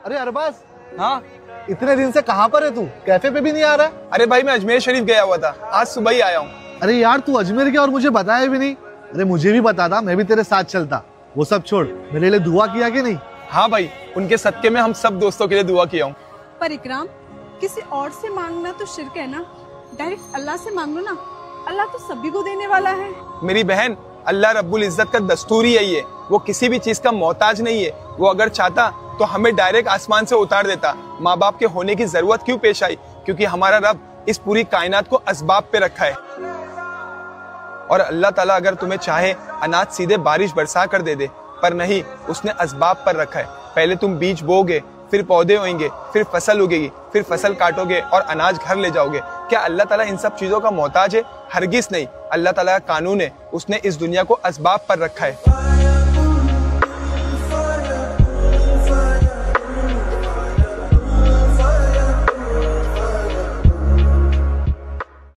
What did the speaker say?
अरे अरबाज, हाँ। इतने दिन से कहाँ पर है तू? कैफे पे भी नहीं आ रहा? अरे भाई मैं अजमेर शरीफ गया हुआ था, आज सुबह ही आया हूँ। अरे यार तू अजमेर गया और मुझे बताया भी नहीं। अरे मुझे भी बता था, मैं भी तेरे साथ चलता। वो सब छोड़, मेरे लिए दुआ किया कि नहीं? हाँ भाई, उनके सदके में हम सब दोस्तों के लिए दुआ किया हूँ। पर इकराम, किसी और से मांगना तो शिर्क है ना, डायरेक्ट अल्लाह से मांग लो ना, अल्लाह तो सभी को देने वाला है। मेरी बहन, अल्लाह रब्बुल इज्जत का दस्तूर ही यही है, वो किसी भी चीज का मोहताज नहीं है। वो अगर चाहता तो हमें डायरेक्ट आसमान से उतार देता। माँ बाप के होने की जरूरत क्यों पेश आई? क्योंकि हमारा रब इस पूरी कायनात को असबाब पे रखा है। और अल्लाह ताला अगर तुम्हें चाहे अनाज सीधे बारिश बरसा कर दे दे, पर नहीं, उसने असबाब पर रखा है। पहले तुम बीज बोओगे, फिर पौधे होंगे, फिर फसल उगेगी, फिर फसल काटोगे और अनाज घर ले जाओगे। क्या अल्लाह ताला इन सब चीजों का मोहताज है? हरगिज नहीं। अल्लाह ताला का कानून है, उसने इस दुनिया को असबाब पर रखा है।